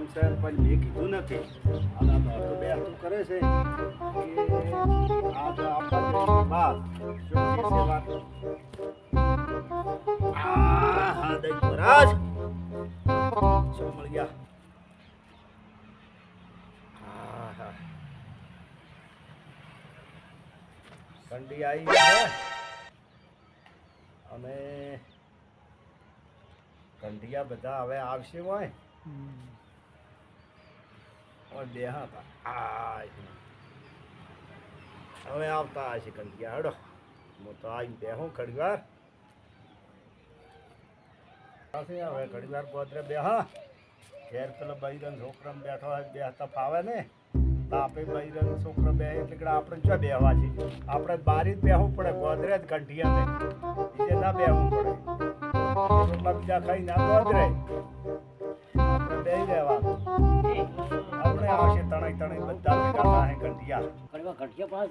એમ છે પણ મેં કીધું નથી અને આ તો બે તું કરે છે કે આજ આપણને વાત જો વિશે વાત હા દઈ મહારાજ શું મળી ગયા હા ઠંડી આવી છે અને કંઢિયા બધા હવે આવશે હોય બે હા હવે આવતા હશે કંઢિયા હડો હું તો આવી બે હું ઘડી વાર હવે ઘડી વાર ગોદરે બે હા ઘેર પેલો બૈરન છોકરા બેઠો હોય બે હતા ફાવે ને તાપે બૈરન છોકરો બે એટલે આપણે જો બેહવા છે આપણે બારી જ બેહવું પડે ગોદરે જ કંઢિયા ને બીજે ના બેહવું પડે રોટલા બીજા ખાઈ ના ગોદરે આપણે બેહી રહેવાનું આપણે આવશે તણાઈ તણાઈ બધા ભેગા હે કંઢિયા કંઠિયા પાસે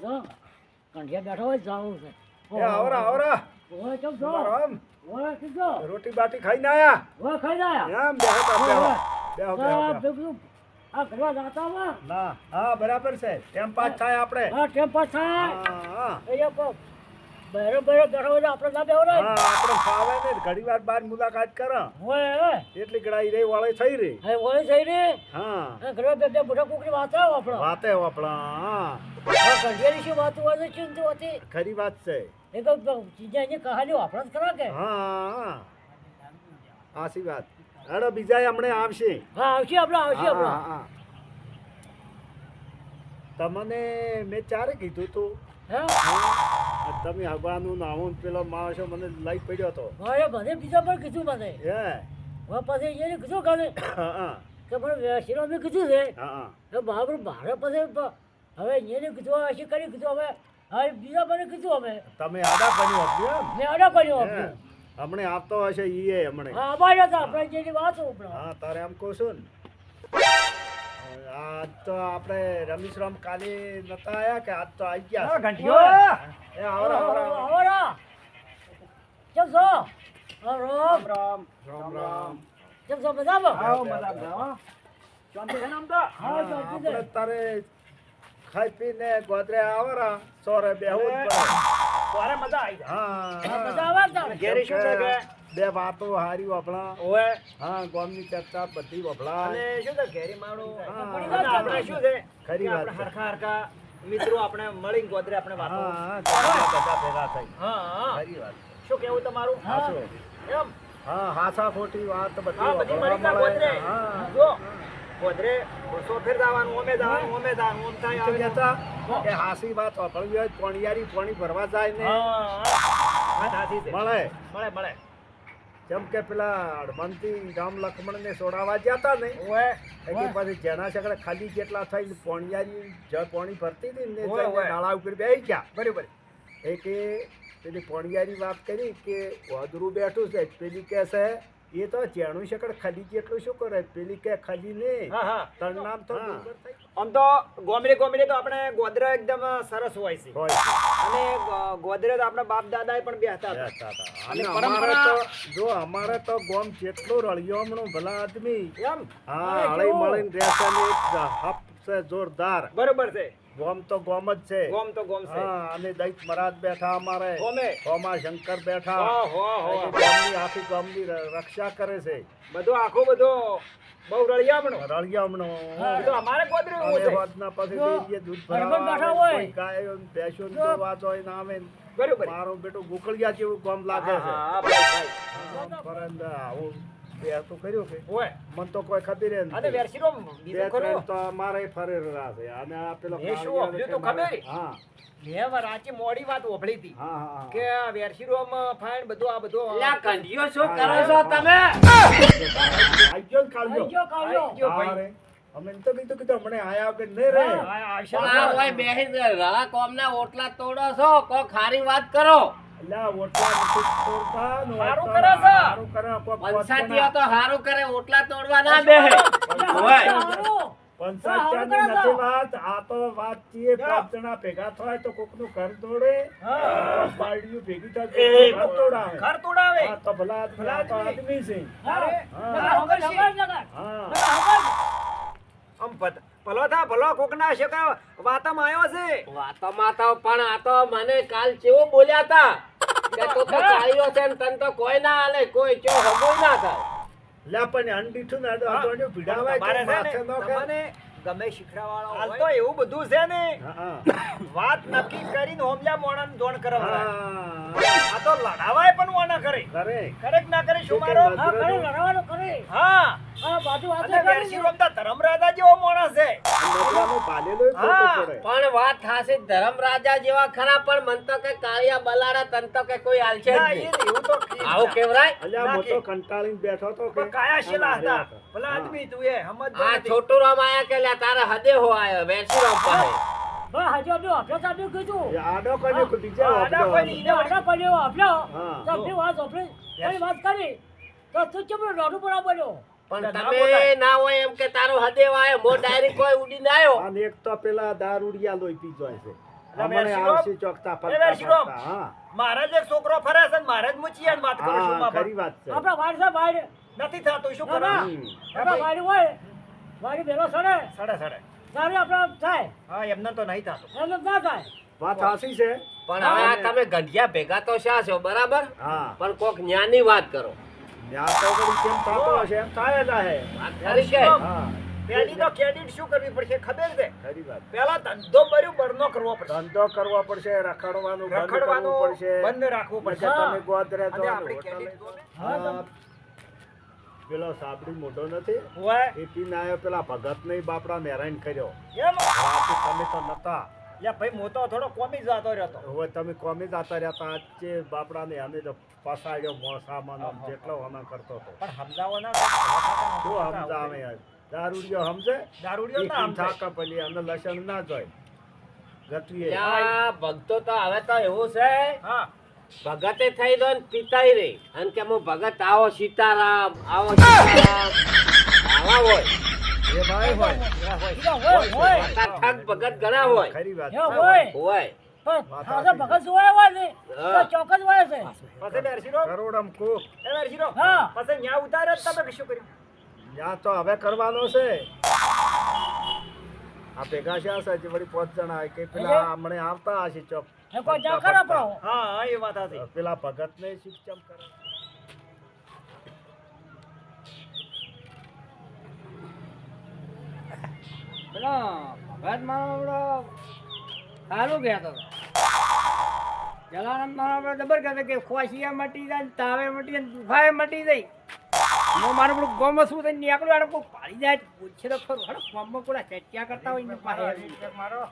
કંઠિયા બેઠો હોય જાવું છે એ આવરા આવરા ઓય કેમ છો રામ ઓય કેમ છો રોટી બાટી ખાઈને આયા ઓય ખાઈ આયા એમ બેહો બેહો આ ઘરવા જાતા હો ના હા બરાબર છે ટેમ પાસ થાય આપણે હા ટેમ પાસ થાય હા એ બરાબર બેઠો હોય આપણે ના બેહો રે હા આપણે ફાવે ને ઘડી વાર બાર મુલાકાત કરો ઓય એટલી ગડાઈ રહી વાળે થઈ રહી હે ઓય થઈ રે હા ઘરવા બે મોટા કુકરી વાત આવો આપણો વાતે આપણા હા કંઠિયાની શું વાત હોય છે ચિંતા હતી ખરી વાત છે એક ચીજાની કહાની આપણે જ ખરા કે હા આસી વાત હેડો બીજા હમણે આવશે હા આવશે આપણે હા તમને મેં ચારે કીધું તું હે તમે હગવાનું નાવું પેલો માણસો મને લઈ પડ્યો હતો મારે મને બીજા પણ કીધું મને હે હવે પછી એને કીધું કાલે હા કે મને વેસીનો મેં કીધું છે હા કે બહાર મારે પછી હવે એને કીધું હશે કરી કીધું હવે હવે બીજા મને કીધું અમે તમે આડા બન્યું આપ્યું મેં અડા કર્યો એમ હમણે આવતો હશે ઈએ હમણે હા અમારે હતા આપણે જેની વાત હોય હા તારે એમ કહું છું ને આજ તો આપણે રમેશ રામ કાલે નતા આયા કે આજ તો આવી ગયા ઘંટીઓ એ આવરા આવરા આવરા કેમ છો રામ રામ રામ કેમ છો મજામાં શાંતિ છે ને આમ તો હા શાંતિ છે આપણે તારે ખાઈ પીને ગોદરે આવરા સોરે બેહવું જ પડે તારે મજા આવી હા મજા આવે ને ઘેરે શું છે કે બે વાતો હારી વફળા ઓએ હા ગામની ચર્ચા બધી વફળા અને શું છે ઘેરી માવડું હા. અને આપણે શું છે ખરી કે વાત આપણે છે. હરખા હરખા મિત્રો આપણે મળીને ગોદરે આપણે વાતો હા બધા ભેગા થઈ હા હા ખરી વાત છે. શું કેવું તમારું હાચું. એમ હા હાસા ખોટી વાત હા બધી બધી વફળવા મળી મળે. ગોદરે હા જો ગોદરે સોફેર જવાનું ઓમે જવાનું ઓમ થાય તો કહેતા કે હાસી વાત વફળવી હોય પોણિયારી પોણી ભરવા જાય ને હા વાત સાચી છે મળે મળે જેમ કે પેલા હનુમંતી રામ લક્ષ્મણ ને છોડાવવા ગયા હતા ને ઓએ એટલે પછી જેના સગળે ખાલી જેટલા થઈ પોણિયારી જ પોણી ભરતી હતી ને ઓય, ઓય. નાળા ઉપર બેસી ગયા બરોબર એ કે પેલી પોણિયારી વાત કરી કે વાદરું બેઠું છે પેલી કે છે એ તો જેણું શકડ ખાલી જેટલું શું કરે પેલી કે ખાલી ને હા હા તણ નામ તો હા. ડુંગર થઈ આમ તો ગોમડે તો આપણે ગોદરે એકદમ સરસ હોય છે હોય છે. અને ગોદરે તો આપણા બાપ દાદા પણ બેસતા હતા બેસતા હતા. અને અને પરંપરા- અમારે તો જો અમારે તો ગોમ જેટલું રળિયોમણું ભલા આદમી એમ હા અરે હળી કેવું? મળીને રહેશે ને એક હપ છે જોરદાર બરોબર છે ગોમ તો ગોમ જ છે ગોમ તો ગોમ છે હા અને દૈત મહારાજ બેઠા અમારે ગોમે હોમા શંકર બેઠા હો હો હો એટલે ગામની આખી ગામની રક્ષા કરે છે બધો આખો બધો બહુ રળિયામણો રળિયામણો એ તો અમારે ગોદરે એવું અને છે હોદના પછી જો ડેરીએ દૂધ હરબત ભરાવા બેઠા આવે, હોય. કોઈ ગાયો ને ભેંસો ને જો. દોવા જોઈને આવે ને બરોબર મારું બેટું ગુકળિયા જેવું ગામ લાગે છે હા ભાઈ પરંતુ આવું બે તો કર્યું કે ઓય મને તો કોઈ ખબર અને નથી વેરશીરો બે બીજું ત્રણ ખરું તો અમારે ફરેલા છે અને આ પેલો એ શું કાળિયો અભ્યું કે તો મારે- ખબર? હા મેં વરાચી મોડી વાત ઓભળી હતી હા હા કે આ વેરશીરોમાં ફાઈન બધું આ બધું કંઠિયો શું કરો છો તમે આઈ ગયો ને કાળિયો? આઈ ગયો કાળિયો. આઈ ગયો ભાઈ. હા રે. અમે એમ તો કીધું હમણે આયા કે નહીં રે હા. આવશે આ ઓય બેહી રા કોમના ઓટલા તોડો છો કોક ખારી વાત કરો અલ્યા ઓટલા નથી તોડતા ને સારું ઓટલા કરે છે. સારું કરે કોક પંચાતીઓ તો હારું કરે ઓટલા તોડવા ના બેહે ઓય પંચાયતની નથી વાત આ તો વાત છે પાંચ જણા ભેગા થાય તો કોકનું ઘર તોડે બાળડીયું ભેગી થાય તો ઘર તોડાવે ઘર તોડાવે હા તો ભલા આ તો આદમી છે અરે હા નગર હંગાત, નગર. હા નગર હંગાત. આમ ભલો થા ભલો કોકના હશે કે વાતમાં આવ્યો છે વાતોમાં તો પણ આ તો મને કાલ કેવું બોલ્યા તા કે તું તો કાળીઓ છે ને તને તો કોઈ ના હાલે કોઈ ચો હગુય ના થાય લે પણ અંડીઠું ને અડો ભીડાવાય તમારે કે છે ને માથે ન કે તમને ગમે શીખડાવાળો હાલ તો એવું બધું છે ને હા વાત નક્કી કરીને હોમલા મોણાને જોણ કરવા હા આ તો લડાવાય પણ ઓના કરે કરે કરે કે ના કરે શું મારો હા કરે લડવાનું કરે હા હા બાજુ અને વાતે વેરશી રમતા ધર્મરાજા જેવો માણસ છે નજરાનો પાલેલો હા. પડે પણ વાત થાશે ધર્મરાજા જેવા ખરા પણ મન તો કે કાળિયા બલાડા તન તો કે કોઈ હાલશે જ ના, એ નહીં એવું તો કીધું. આવું કેવરાય અલ્યા ના મોટો કે. કંટાળીને બેઠો તો પણ કાયા શેલા હતા ભલા હા. આદમી તું એ સમજતો આ નથી. છોટુ રામ આયા કે લ્યા તારા હદે હો આયો વેસી રામ પાસે બસ હજુ આપણે અભ્યાસ આપ્યું કીધું એ આડો કરીને બીજા હા, આડા વાપરવાનો. કોઈની એને આડા પડ્યો આપ્યો હા. તો આપણી વાત આપણે તારી વાત કરી તો તું ચમ રોડું પર પડ્યો પણ ના તમે બોલાય. ના હોય એમ કે તારો હદે આયો મો ડાયરેક્ટ કોઈ ઉડીને આયો અને એક તો પેલા દારૂડિયા લોહી પીજો છે એટલે હમણે વેરશીરામ? આવશે ચોકતા એ ફરતા વેરશીરામ? ફરતા. હા મારા જ એક છોકરો ફરે છે ને મારે જ મૂચીએ ને વાત કરું છું હા બાપા. ખરી વાત છે આપણા વાડ છે વાડ નથી થતું શું ના, કરો ના. હમ. આપણા વાડી હોય વાડી ભેલો સડે સડે સડે ત્યારે આપણે થાય હા એમને તો નહીં થતું એમ ના થાય વાત સાચી છે પણ હવે આ તમે ગંઢિયા ભેગા તો શા છો બરાબર હા પણ કોક ન્યાની વાત કરો ત્યાં તો વળી કેમ થતો હશે એમ થાય જ હે વાત ખરી કે હા પેલી તો ક્રેડિટ શું કરવી પડશે ખબર છે ખરી વાત પેલા ધંધો ભર્યું બરનો કરવો પડશે ધંધો કરવો પડશે રખડવાનું બંધ કરવું રખડવાનું પડશે બંધ રાખવું પડશે નકર તમે ગોદરે અને જો આપણે હોટલે credit જો. જો ને. હા, પેલો સાબડી મોઢો નથી હોય એ પીને આવ્યો પેલા ભગત નહીં બાપડા હેરાન કર્યો એમ રાતે તમે તો નતા લે ભાઈ હું તો થોડો કોમી જતો રહ્યો હતો હવે તમે કોમી જતા રહ્યા તા આજે બાપડાને અમે તો પસાડ્યો મોસામાં ને આમ જેટલો હમણાં કરતો હતો પણ સમજાવો ના શું સમજાવે યાર દારૂડિયો સમજે દારૂડિયો ના ઈ સમજે. થાકા પલી અને લસણ ના જોય ગતુએ લ્યા, ભક્તો તો હવે તો એવું છે હા ભગતે થઈ દો ને પિતાઈ રે અને કે હું ભગત આવો સીતારામ આવો સીતારામ આવા હોય એ ભાઈ હોય બીજા હોય ઠાક ભગત ઘણા હોય ખરી વાત હે છે. હોય હોય પણ ખાસા ભગત જોયા હોય ને હા. તો ચોક્કસ હોય છે પછી બેરશીરો કરોડમ કૂક એ બેરશીરો હા. પછી ન્યા ઉતારે તો તમે શું કર્યું ત્યાં તો હવે કરવાનો છે આ ભેગા છે આ છે વળી 5 જણા હોય કે પેલા હમણે આવતા હશે ચોક એ કોઈ જા ખરા પડો હા હા એ વાત હતી પેલા ભગત ને શિક્ષમ કરે પેલો ભગત મારો સારું કહેતો હતો જલારામ મારો જબર કહેતો કે ખોસિયા મટી જાય ને તાવે મટી જાય ને દુખાવે મટી જાય હું મારું પેલું ગોમાં શું થઈને નીકળ્યું આને કોઈ પાડી જાય પૂછે તો ખરું હડો ગોમાં કોઈ ચેટિયા કરતા હોય ને પાસે મારો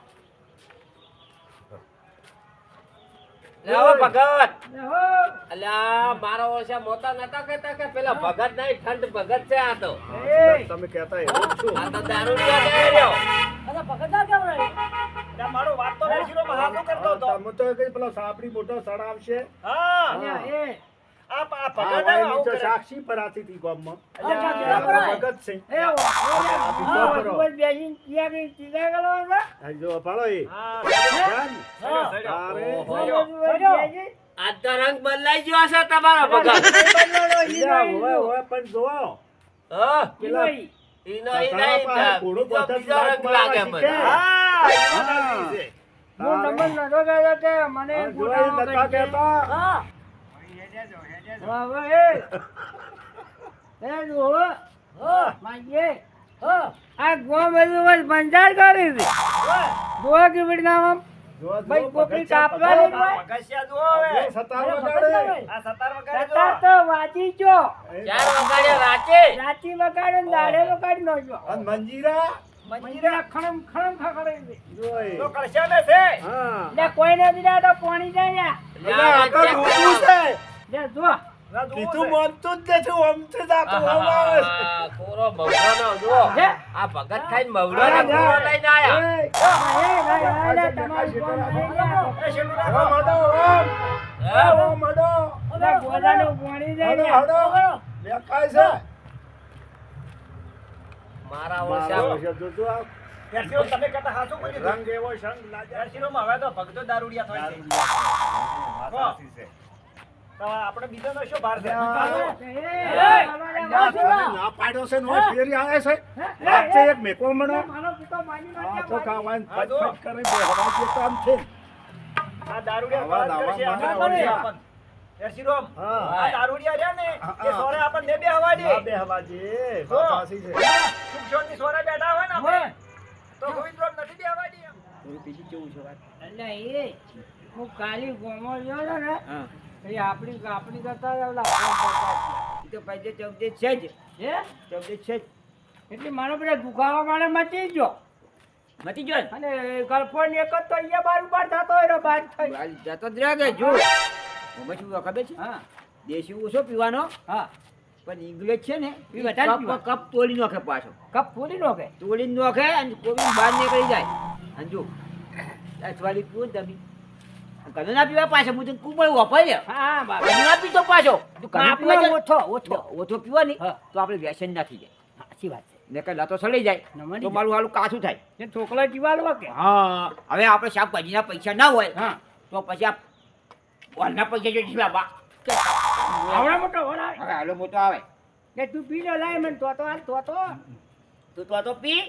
લે હવે ભગત હો અલ્યા મારો ઓછા મોટા નતા કહેતા કે પેલા ભગત નહીં ઠંડ ભગત છે આ તો એ તમે કહેતા એવું જ છું આ તો દારૂડિયા છે રહ્યો અરે ભગત ના કેમ રહે એટલે મારો વાત તો બેરશીરો માં હાથો કરતો હતો તમે તો કઈ પેલો સાપડી મોટો સડાવશે હા એ આ આ ભગત વાય આવું નીચે કરે સાક્ષી પરાતી હતી ગામમાં અચ્છા, આ પરાય. ભગત છે એ આ બીજો કરો. બેસીને ચિયા કરી ચીજા કરો આ જો પાડો એ હા જાન. સડ્યો, સડ્યો. તારે ઓહો. આજ તો રંગ બદલાઈ ગયો હશે તમારો ભગત ઈલા હોય હોય પણ જોવો હા પેલા ઈનો તારા પાસે ઘોડો બીજો બધા બીજો રંગ લાગ લાગે મારવા મને શીખે. હા એ વાત હા. સાચી છે. હું નંબર નતો કહેતો કે મને આ જોઈ નતા કહેતા. હા હવે એ જો હા માગે હા આ ગોમ બધું બસ બંજાર કરી દે ગોવા કે વિડનામ જો, જો, ભાઈ કોકરી ભગત છે, કાપવા ભગત. નહીં. આ ભગસિયા જુઓ હવે. આ સતાર વગાડે. આ સતાર વગાડે કતા જુઓ. તો વાંચી જો ચાર વગાડ્યા રાતે રાતી વગાડે ને દાડે વગાડી નો જો અને મંજીરા મંજીરા ખણમ ખણમ ખખડે છે જોઈ. તો કળશાને છે. હા લે કોઈ નથી જાતો પાણી જાય એટલે આ તો ડૂબું છે. લે જો ના જુઓ કીધું છે. માનતું જ નથી આમથી જ આખું આમ આવે છે. આહા, કોરો મવડાનો જુઓ હે? આ ભગત ખાઈને મવડાનો કોરો લઈને આયા એ, તમારી કોણ થઈ ગયા એ શેઠું હો રાખો. મડો, ઓમ. હે? હો મડો. લે ગોદાનું પાણી હડો, જાય હડો. દેખાય છે. મારા મારો ઓછા છે, જોજો આ બેરશીરો તમે કહેતા હાચું બોલ્યું હતું. રંગ એવો સંગ લાગે. બેરશીરોમાં હવે તો ભગતો દારૂડિયા થાય છે. વાત સાચી છે. તો આપણે બીજાનો શું ભાર છે અલ્યા, તને ના પાડ્યો છે ને ઓય ફેરી આવે છે લાગશે એક મેકો મને આ તો ખાવાનું ફટ કરે બે હવા જેતા આમ છે આ દારૂડિયા આવા વાત કરશે, દાવા આપણે મારે કરશે ઓળખ્યા. આપણ. યશીરામ, હા. આ દારૂડિયા રહ્યા ને હા, એ હા. સોરે આપણને બે હવા દે. ના બે હવા જે વાત સાચી છે સુખ શાંતિ સોરે બેઠા હોય ને આપણે, તો ગોવિંદરામ નથી બે હવા દે એમ. એટલે એ હું કાલી ગોમો ગયો હતો ને એ આપણી કરતા ઓલા ફોન કરતા તો પછી ચૌદે છે જ હે ચૌદે છે જ એટલે મારો બધા દુખાવા મારે મચી ગયો મતી ગયો ને? અને ગર્લફ્રેન્ડ એક જ તો અહીંયા બાર બાર થતો હોય બાર થઈ હાલ જતો જ રહે કે જો હું શું ખબર છે હા દેશી ઓછો પીવાનો હા પણ ઇંગ્લિશ છે ને એ વધારે કપ પીવા. કપ તોડી નાખે પાછો કપ ફૂલી નો કે તોડી નાખે અને કોઈ બહાર નીકળી જાય અને જો અઠવાડિયું પીવું ને તમે કદો ના પીવા પાછો હું તને કુપળ વપાઈ લે હા બાબા કદો ના પીતો પાછો તું કદો પીવા આપણો જાય ઓછો ઓછો ઓછો પીવા નહીં હા. તો આપણે વ્યસન નાખી જાય સાચી વાત છે ને કઈ લતો સડી જાય નમણી તો મારું હાલું કાચું થાય એ છોકરા જીવાડવા કે હા હવે આપણે શાકભાજીના પૈસા ના હોય હા તો પછી આ બોલના પૈસા જો જીવા આવડા મોટો વડા હવે હાલો મોટો આવે કે તું પી લે લાય મને તો હાલ તો તું તો પી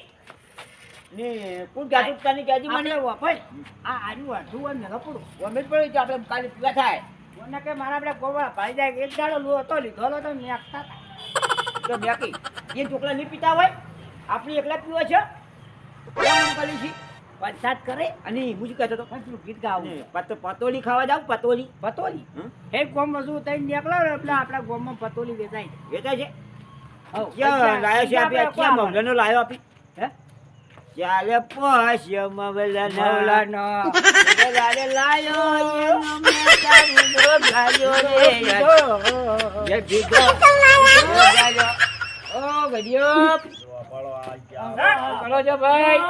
ને કોણ ગાડી તને ગાડી મને મને વફાય આ આનું વાઠું હોય ને લપડું ગમે જ પડે છે આપણે કાલે પીવા થાય મને કે મારા આપણે ગોવા ભાઈ જાય એક દાડો લો હતો લીધો લો તો મેકતા તો મેકી એ ચોકલા નહીં પીતા હોય આપણે એકલા પીવા છે કોણ કરી છે પંચાયત કરે અને હું શું કહેતો હતો પણ ગીત ગાવું છે. પતોલી ખાવા જાવ પતોલી પતોલી હમ? હે ગોમ વસુ તઈ નીકળો ને એટલે આપણા ગોમમાં પતોલી વેચાય છે વેચાય છે હઉ, ક્યાં લાયો છે આપણે આપણે ક્યાં કોણ મવલાનો લાયો આપી હે ચાલે પોસ્ય મવલાનો મવલાનો. લાલે લાયો એનો મેચાનો ગાયો રે યે ભીગો ગાયો ઓ ગડિયો વાળો આ ગયા કરો છો ભાઈ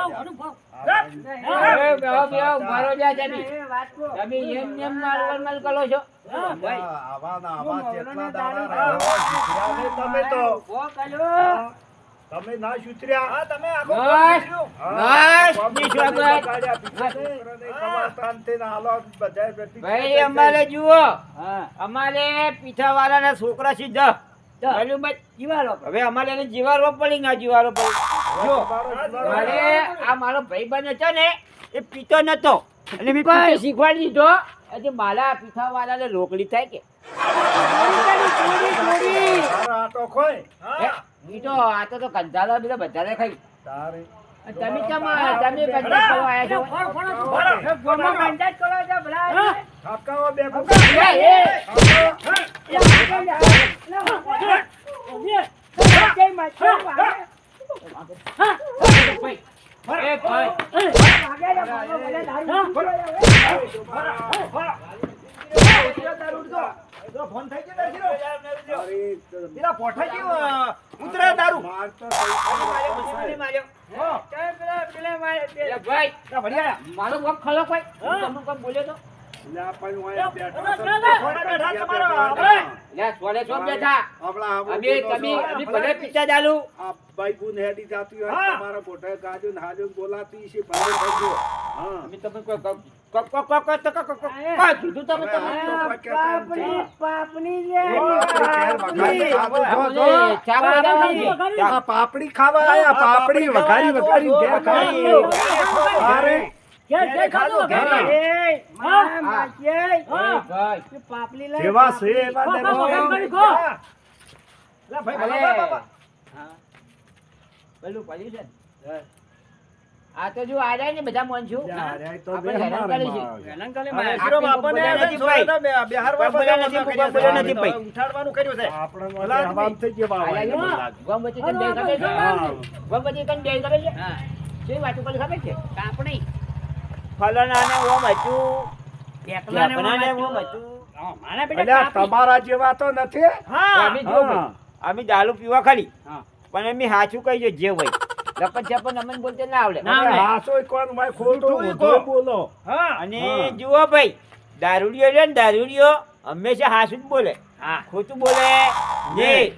એ બેહો બેહો મારો જા એ જમી વાત કો. તમે એમ મારવાલ કરો છો આવા ના આવા હું કેટલા મવલાને દાડા દારૂ રહ્યો શીખર્યા નહીં તમે તો ઉભો કર્યો. તમે ના સુધર્યા હા, તમે આખો બસ. કામ કર્યું. બસ, કોમ બીજું બધાને આગળ. બગાડ્યા, બીજા છોકરાને ખબર તાનથી ને હાલો બધાએ બેઠી ભાઈ અમારે જુઓ હા અમારે પીઠા વાળાના છોકરા સીધા તો જીવાડો હવે અમારે એને જીવારો પડી ના જીવારો પડી જો તમારો મારે આ મારો ભાઈબંધ હતો ને એ પીતો નતો એટલે મેં પીતો શીખવાડી દીધો એટલે મારા પીઠા વાળાને રોકડી થાય કે તારો આટો ખોય હે? ઈ તો આ તો કંટાળા બધા બધાને ખાઈ તારે અને તમે કેમ તમે પંચાયત કરવા આયા છો એ ગોમમાં પંચાયત કરો છો ભલા. ઠપકાવો બે એ, એ, એ ભાઈ ફોન થઈ ગયો ને, હીરો? તારી પેલા પોઠાજી, ઉતરે દારૂ. મારતો મને માર્યો. એ ભાઈ ના, ભડિયાળા. મારો કોક ખલો કોઈ તમને કોક બોલ્યો તો લ્યા પણ હું અહીંયા બેઠો છું. ખોટા બેઠા તમારો, આપણે. લે સોલે સો બેઠા આપણા આ અમે તમે અમે ભલે પીતા ચાલુ આ બાઈ ગુન હેડી જાતી હોય હા. તમારા મોઢે ગાજો ને હાજો ને બોલાતી છે ભલે ભજો હા અમે તમે કોઈ કોઈ કીધું તમે તમે પાપની ચા બનાવવાની છે. આ પાપડી ખાવા આયા પાપડી વઘારી વઘારી ઘેર ખાવા અરે પાપલી જેવા છે એવા ને લા, ભાઈ, અરે. બાબા, બાબા. પેલું પડ્યું છે ને. આ તો જો આ રહ્યા ને બધા મોન છું અરે તો આપણે બે હેરાન મારે કરી છે. મારે. હીરો બાપાને બોલ્યા નથી સોરે ભાઈ. તો બેહારવા બોલ્યા બધા નથી, કર્યા છે. બોલ્યા નથી ભાઈ. ઉઠાડવાનું કર્યું છે. આપણે ભલા માટે હવામ થઈ ગયા બાવા આ મને રહ્યા લાગે. ગમ વચ્ચે કઈ બે ખબર છે હા. ગમ વચ્ચે કઈ બે ખબર છે હા કેવી વાતો કરી ખબર છે કાપણી ફલાણાને ઓમ હતું એકલાને ઢેકણાને ઓમ ઓમ હતું. હતું હા, મારા બેટા અલ્યા કાપણી. તમારા જેવા તો નથી હા. અમે જો હા. અમે દારૂ પીવા ખરી હા. પણ અમે સાચું કહીએ જે હોય લપન છપન અમને બોલતે ના આવડે ના આવડે. હાસો કોણ ભાઈ ખોટું ખોટું ઊંધું બોલો હા. અને હા. જુઓ ભાઈ દારૂડિયો છે ને દારૂડિયો હંમેશા હાસું જ બોલે હા ખોટું બોલે નહીં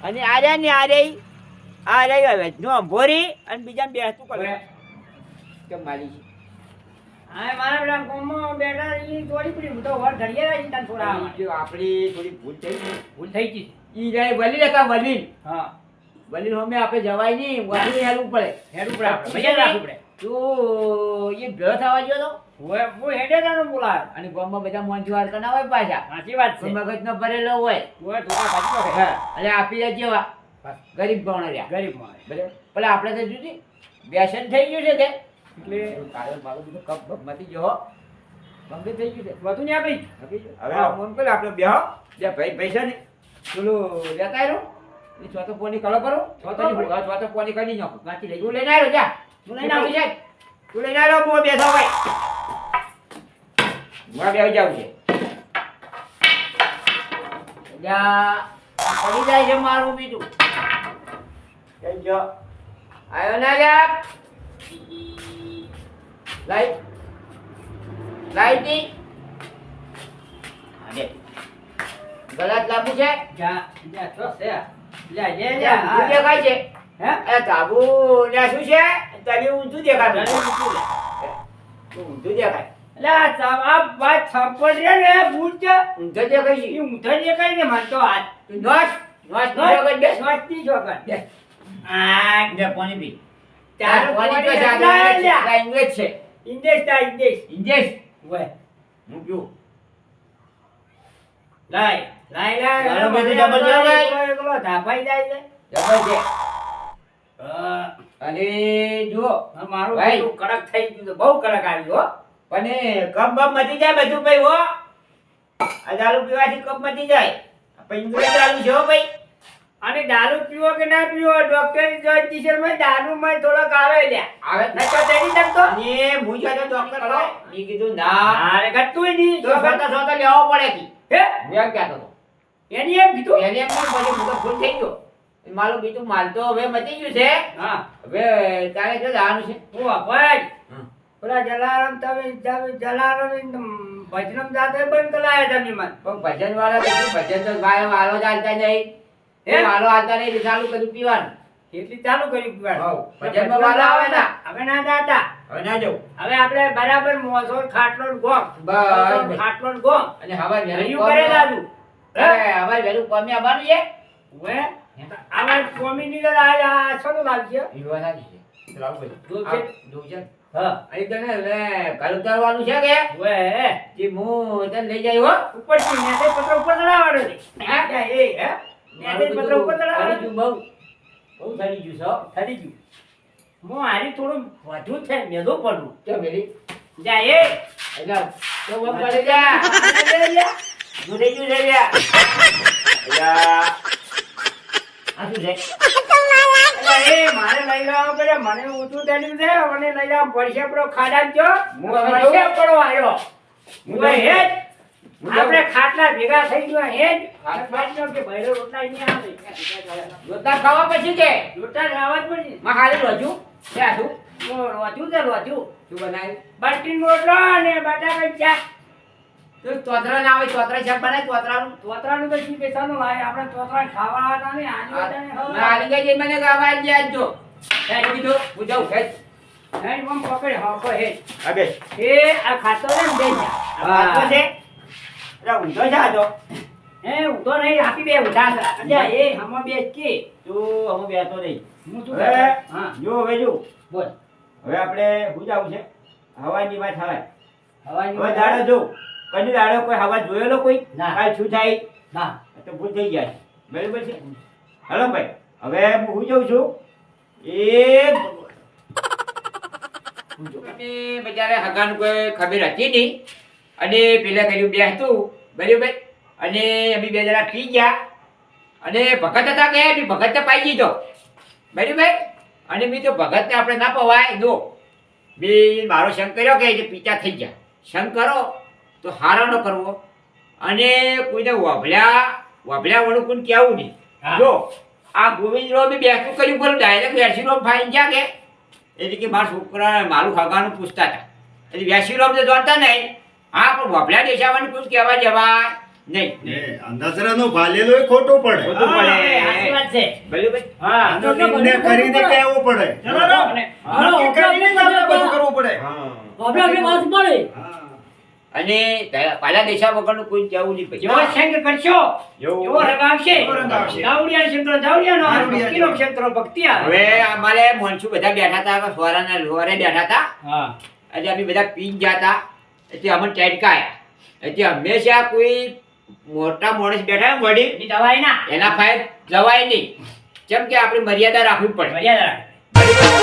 અને આર્યા ને આ રહી હવે નો અંભોરી અને બીજા બેસતું કરે કેમ મારી છે હા મારા પેલા કોમમાં બેઠા ઈ ચોરી પડી હું તો વર ઘડીએ રહી તને થોડા જો આપણી થોડી ભૂલ થઈ ગઈ. ભૂલ થઈ ગઈ ઈ જાય વલીલ હતા વલીલ. હા વલીલ સામે આપણે જવાય નહીં, વલીલ હેરવું પડે. હેડું પડે આપણે મજા રાખવું પડે તું એ ભેળો થવા ગયો તો હું હેડે તાનો બોલાયો અને ગામમાં બધા મોંઘી વાર ના હોય પાછા. સાચી વાત છે કોઈ મગજનો ભરેલો હોય. ઓય ધોકા ભાજી તો હા, અને આપી જાય જેવા ગરીબ ગણ રહ્યા. ગરીબ માણસ બરાબર. પેલા આપણે તો જુદી વ્યસન થઈ ગયું છે કે એટલે કાળો મારો બધો કપ બપ મટી ગયો હો. બંધ થઈ ગયું છે. વધુ ને આપણી હવે આ ફોન કરે આપણે બેહો. બે ભાઈ પૈસા ને પેલું લેતા આવ્યો એ ચોથો પોની કળો કરો. ચોથો પોની કરી નાખો. વાંચી લઈ તું લઈને આવ્યો જા. તું લઈને આવ્યો છે. તું લઈને આવ્યો બહુ બેઠો ભાઈ. હું બે જાઉં છે. જા પડી જાય છે મારું બીજું. કઈ જો આવ્યો ના જા. લાઈટ લાઈટી અરે ગલાત લાંબુ છે. જા જા તો છે લે જે ઊંધું જા દેખાય છે. હે એ તાબુ ને શું છે તલી ઊંધું દેખાય. ઊંધું દેખાય. લે આ વાત છપ્પડ રે ને બૂટ છે ઊંધું દેખાય છે. ઈ ઊંધા દેખાય ને માર તો હાથ તું નોસ નોસ નોસ બેસ. સ્વાસ્તી છોકર બેસ. આ ને પાણી પી. ચાર પાણી પોણી તો લા લ્યા. સાદા ઇંગ્લિશ છે. ઇન્દેશ તા ઇન્દેશ ઇંગ્લિશ વે હું પીઉં. લાય લાય લાય ઘણું બધું જબર છે ભાઈ. એકલો ધાપાઈ જાય છે જબર છે. હા અને જુઓ મારું ભાઈ. બધું કડક થઈ ગયું છે બહુ કડક આવ્યું હો પણ કપ બપ મટી જાય બધું ભાઈ હો. આ દારૂ પીવાથી કપ મટી જાય. પછી ઇંગ્લિશ દારૂ છે હો ભાઈ. અને દારૂ પીવો કે ના પીવો ડોક્ટરની જોઈન્ટિશનમાં દારૂમાં થોડોક આવે લ્યા આવે નતો તેની શકતો અને હું જતો ડોક્ટર કરો ઈ કીધું ના અરે ગતું નહીં તો સોતા સોતા લેવો પડે કી. હે હું એમ કહેતો હતો. એની એમ કીધું એને એમ નહીં પછી હું તો ભૂલ થઈ ગયો. મારું બીજું માલ તો હવે મટી ગયું છે. હા હવે તારે જો જવાનું છે. હું ભાઈ હમ. પેલા જલારામ તમે જલારામ ભજનમ જાતે બંધ કરાયા તમે મન પણ ભજન વાળા તો શું, ભજન તો ભાઈ વાલો જ હાલતા નહીં. હે? એ વાલો હાલતા નહીં એટલે ચાલુ કર્યું પીવાનું. એટલી ચાલુ કર્યું પીવાનું. હોવ. ભજનમાં વાલા આવે ને. હવે ના જાતા હવે ના જવું. હવે આપણે બરાબર મોસો ખાટલો ને ગોમ બસ. ખાટલો ને ગોમ અને હવે હરિયું કરે દાદુ હવે વહેલું કોમી આવવાનું છે. હવે આમાં કોમી ની આ સોનું લાગશે ઈ વાત સાચી છે. ચાલો આવું જોઉં બધું. છે? જોઉં છે. હા અહીં તને હવે ઘર ઉતારવાનું છે કે વે જે હું તને લઈ જાય હો. ઉપર થી નેતે પત્ર ઉપર ચડાવવાનો છે હા? હા એ હે નેતે પત્ર ઉપર ચડાવવાનો સડી ગયું બહુ. બહુ સડી ગયું છે હો. થડી ગયું હું હારી થોડું વધુ છે મેદો પડું કેમ મેલી? જા એ એટલે તો વમ કરે જા. જોડે ગયું છે લ્યા. અલ્યા. આ શું છે? એ મારે લઈ જવા પડે મને ઊંચું તેડ્યું છે મને લઈ જવા પડશે પેલો ખાડા જો હું હવે પડશે જઉં? પડો આવ્યો હું હું હે જ. હું જઉં? આપણે ખાટલા ભેગા થઈ ગયા હે જ. હા. બાજનો કે ભૈરો રોટલા અહીંયા આવે જોતા ખાવા પછી કે રોટલા ખાવા જ પડી માં ખાલી રોજુ ક્યાં છું રોજુ છે રોજુ શું બનાવ્યું? બાટી રોટલો અને બટાકા ચા તો ચોતરા ના આવે ચોતરા શાક બનાય ચોતરાનું. તોતરાનું તો શું પૈસાનું લાવે આપણે તોતરા ખાવા હતા ને આજે બધાને મેં ખવડાવે. આલી ગઈ મને ગાવા આવી ગયા જો. કાંઈ કીધું હું જાઉં ખેંચ. હે મમ પકડ હાકો હે હા બેસ. એ આ ખાતો ને દે જા આ વાતો છે? એટલે ઊંધો છે આ તો. હે ઉતો નહીં આપી બે ઉઠા છે અલ્યા એ હમ બે કે તું અમે બેસતો નહીં. હું શું હવે કરતો? હા જો હવે જો બોલ હવે આપણે શું જવું છે હવાની વાત હવાય. હવાની હવે દાડો જો કદી દાડો કોઈ હવા જોયેલો કોઈ ના. કાલ શું થાય ના તો ભૂલ થઈ ગયા છે. બરાબર છે. હલો ભાઈ હવે હું જઉં છું. એ બજારે હગાનું કોઈ ખબર હતી નહીં અને પેલા કર્યું બે હતું બરાબર અને અમે બે જણા પી ગયા અને ભગત હતા કે બી ભગત પાઈ દીધો બરાબર અને બી તો ભગતને આપણે ના પવાય જો બી મારો શંખ કર્યો કે જે પીતા થઈ ગયા શંખ કરો તો હારો ન કરવો અને કોઈને વભલ્યા વળું કોઈ કહેવું નહીં. હા. જો આ ગોવિંદરાવ બી બેઠું કર્યું ખરું ડાયરેક્ટ વેસીરામ ફાઈન ગયા કે એટલે કે મારા છોકરા મારું ખાવાનું પૂછતા હતા એટલે વેસીરામ તો જાણતા નહીં. હા પણ વભલ્યા દેશાવાની કોઈ કહેવા જવાય નહીં નજરાનું ભાલેલું એ ખોટું પડે ખોટું હા, પડે. સાચી વાત છે. બરાબર? હા અને નિર્ણય કરીને કહેવું પડે નક્કી કરીને જ આપણે બધું કરવું પડે હા. અને પાલા દેશા વગરનું કોઈ જવું નહીં પછી. જેવો સંગ કરશો એવું. એવો રંગ આવશે એવો રંગ આવશે. દાવડિયાનો ક્ષેત્ર દાવડિયાનો આવે, દાવડિયાનો. ભક્તિનો ક્ષેત્ર ભક્તિ આવે. હવે અમારે મોનસુ બધા બેઠા હતા સોરાના લોરે બેઠા હતા હા એટલે અમે બધા પીને ગયા હતા એટલે અમને ટેટકાયા એટલે હંમેશા કોઈ મોટા માણસ બેઠા હોય ને વડીલ એની દવાઈ ના એના ફાયદ જવાય નહીં કેમ કે આપણે મર્યાદા રાખવી પડે મર્યાદા રાખે. મર્યાદા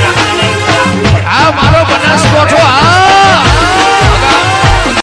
રાખવી પડે. આ મારો બનાસકોઠો આ